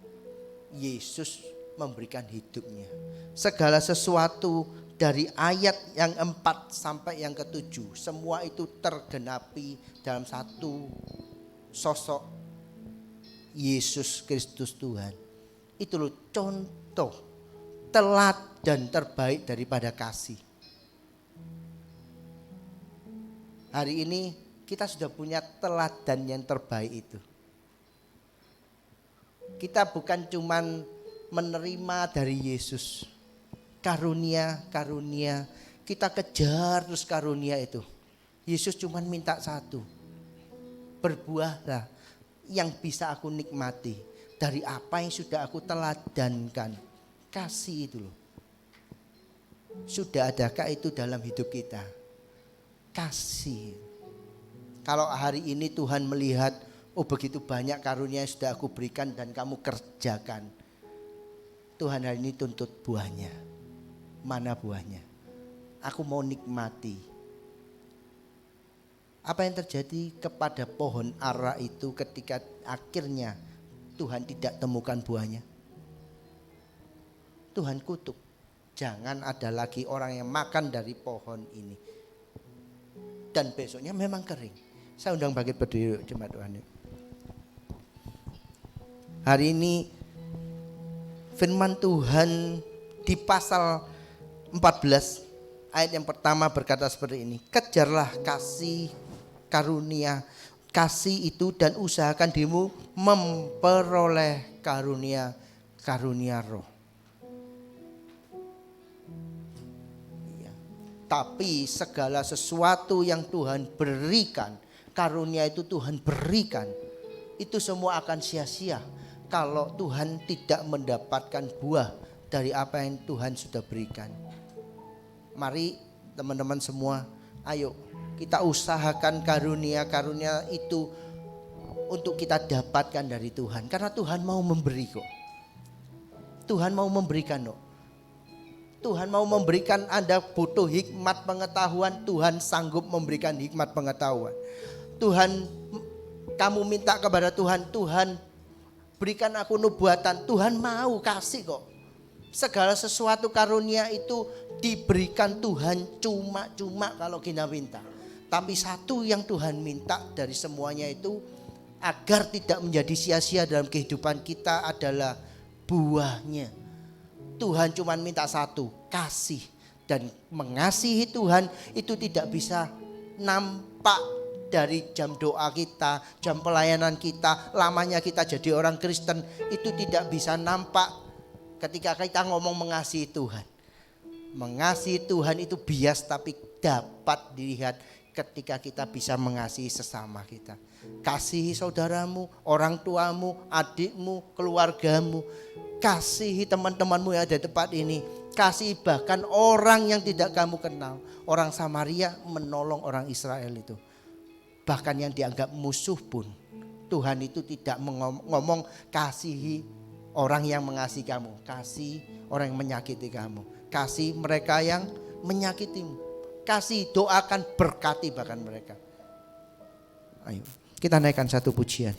Yesus memberikan hidupnya. Segala sesuatu dari ayat yang 4 sampai yang ke-7, semua itu tergenapi dalam satu sosok Yesus Kristus Tuhan. Itu loh contoh teladan terbaik daripada kasih. Hari ini kita sudah punya teladan yang terbaik itu. Kita bukan cuman menerima dari Yesus karunia, kita kejar terus karunia itu. Yesus cuma minta satu, berbuahlah yang bisa aku nikmati dari apa yang sudah aku teladankan. Kasih itu loh. Sudah adakah itu dalam hidup kita? Kasih. Kalau hari ini Tuhan melihat, oh begitu banyak karunia yang sudah aku berikan dan kamu kerjakan, Tuhan hari ini tuntut buahnya. Mana buahnya? Aku mau nikmati. Apa yang terjadi kepada pohon ara itu ketika akhirnya Tuhan tidak temukan buahnya? Tuhan kutuk. Jangan ada lagi orang yang makan dari pohon ini. Dan besoknya memang kering. Saya undang bangkit berdiri jemaat Tuhan. Hari ini firman Tuhan di pasal 14 ayat yang pertama berkata seperti ini. Kejarlah kasih karunia, kasih itu dan usahakan dirimu memperoleh karunia roh. Ya. Tapi segala sesuatu yang Tuhan berikan, karunia itu Tuhan berikan, itu semua akan sia-sia kalau Tuhan tidak mendapatkan buah dari apa yang Tuhan sudah berikan. Mari teman-teman semua, ayo kita usahakan karunia-karunia itu untuk kita dapatkan dari Tuhan. Karena Tuhan mau memberi kok. Tuhan mau memberikan kok. Tuhan mau memberikan Anda butuh hikmat pengetahuan, Tuhan sanggup memberikan hikmat pengetahuan. Tuhan, kamu minta kepada Tuhan, Tuhan berikan aku nubuatan, Tuhan mau kasih kok. Segala sesuatu karunia itu diberikan Tuhan cuma-cuma kalau kita minta. Tapi satu yang Tuhan minta dari semuanya itu agar tidak menjadi sia-sia dalam kehidupan kita adalah buahnya. Tuhan cuma minta satu, kasih. Dan mengasihi Tuhan itu tidak bisa nampak dari jam doa kita, jam pelayanan kita, lamanya kita jadi orang Kristen. Itu tidak bisa nampak ketika kita ngomong mengasihi Tuhan. Mengasihi Tuhan itu bias tapi dapat dilihat ketika kita bisa mengasihi sesama kita. Kasihi saudaramu, orang tuamu, adikmu, keluargamu. Kasihi teman-temanmu yang ada di tempat ini. Kasihi bahkan orang yang tidak kamu kenal. Orang Samaria menolong orang Israel itu. Bahkan yang dianggap musuh pun. Tuhan itu tidak ngomong kasihi orang yang mengasihi kamu. Kasih orang yang menyakiti kamu. Kasih mereka yang menyakitimu. Kasih, doakan, berkati bahkan mereka. Ayo kita naikkan satu pujian.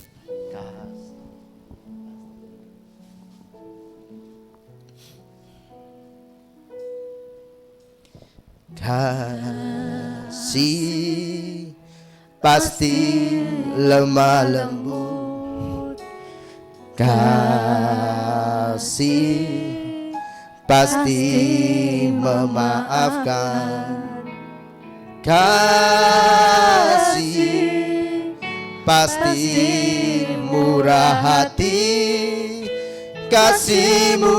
Kasih pasti lemah lembut. Kasih pasti memaafkan. Kasih pasti murah hati. Kasih-Mu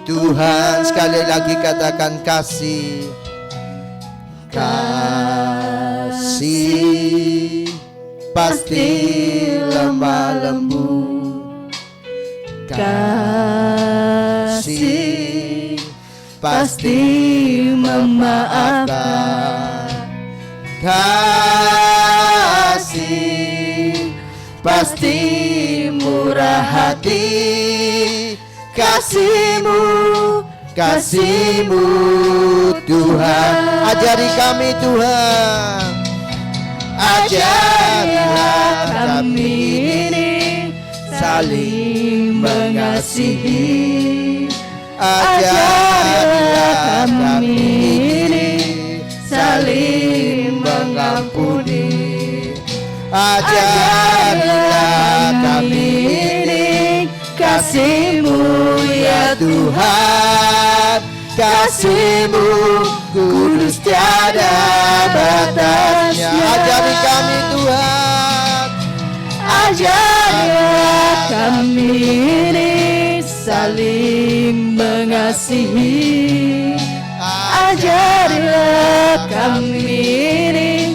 Tuhan, sekali lagi katakan kasih. Kasih pasti lemah lembut. Kasih pasti memaafkan. Kasih pasti murah hati. Kasih-Mu Tuhan, ajari kami Tuhan. Ajarilah kami ini saling mengasihi. Ajarilah kami ini saling mengampuni. Ajarilah kami ini kasih-Mu ya Tuhan. Kasih-Mu kudus tiada batasnya. Ajari kami Tuhan. Ajarilah kami ini saling mengasihi. Ajarilah kami ini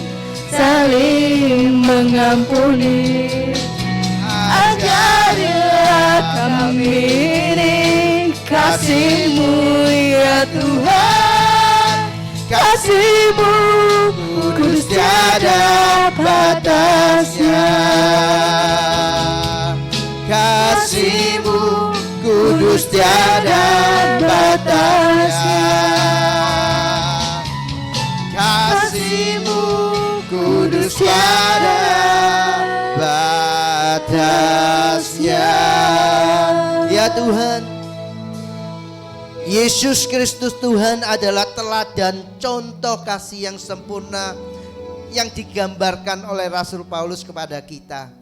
saling mengampuni. Ajarilah kami ini kasih-Mu ya Tuhan. Kasih-Mu kudus tiada batasnya. Kasih-Mu kudus tiada batasnya. Kasih-Mu kudus tiada batasnya. Ya Tuhan, Yesus Kristus Tuhan adalah teladan contoh kasih yang sempurna yang digambarkan oleh Rasul Paulus kepada kita.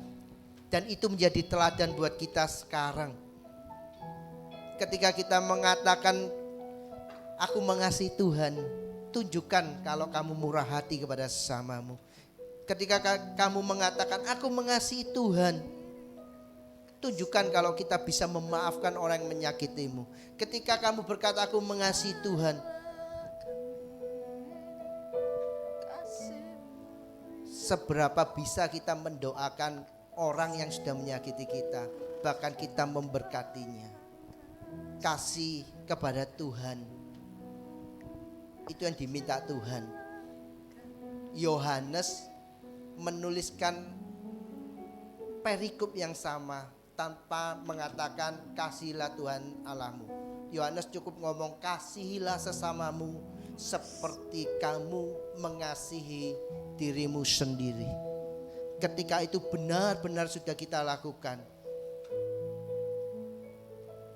Dan itu menjadi teladan buat kita sekarang. Ketika kita mengatakan aku mengasihi Tuhan, tunjukkan kalau kamu murah hati kepada sesamamu. Ketika kamu mengatakan aku mengasihi Tuhan, tunjukkan kalau kita bisa memaafkan orang yang menyakitimu. Ketika kamu berkata aku mengasihi Tuhan, seberapa bisa kita mendoakan orang yang sudah menyakiti kita, bahkan kita memberkatinya. Kasih kepada Tuhan, itu yang diminta Tuhan. Yohanes menuliskan perikop yang sama tanpa mengatakan kasihilah Tuhan Allahmu. Yohanes cukup ngomong kasihilah sesamamu seperti kamu mengasihi dirimu sendiri. Ketika itu benar-benar sudah kita lakukan,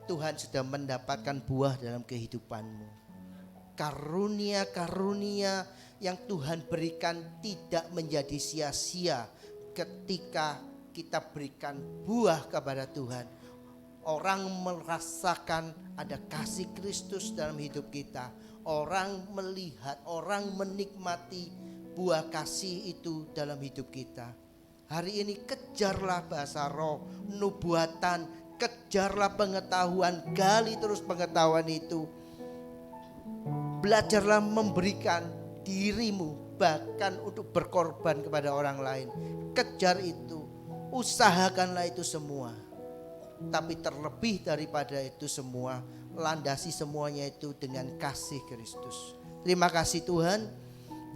Tuhan sudah mendapatkan buah dalam kehidupanmu. Karunia-karunia yang Tuhan berikan tidak menjadi sia-sia ketika kita berikan buah kepada Tuhan. Orang merasakan ada kasih Kristus dalam hidup kita. Orang melihat, orang menikmati buah kasih itu dalam hidup kita. Hari ini kejarlah bahasa roh, nubuatan, kejarlah pengetahuan, gali terus pengetahuan itu. Belajarlah memberikan dirimu bahkan untuk berkorban kepada orang lain. Kejar itu, usahakanlah itu semua. Tapi terlebih daripada itu semua, landasi semuanya itu dengan kasih Kristus. Terima kasih Tuhan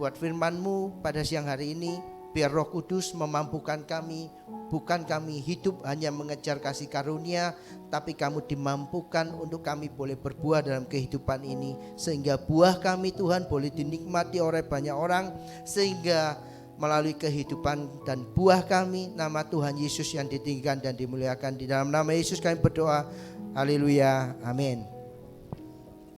buat firman-Mu pada siang hari ini. Biar Roh Kudus memampukan kami, bukan kami hidup hanya mengejar kasih karunia, tapi kamu dimampukan untuk kami boleh berbuah dalam kehidupan ini. Sehingga buah kami Tuhan boleh dinikmati oleh banyak orang, sehingga melalui kehidupan dan buah kami, nama Tuhan Yesus yang ditinggikan dan dimuliakan. Di dalam nama Yesus kami berdoa. Haleluya, amin.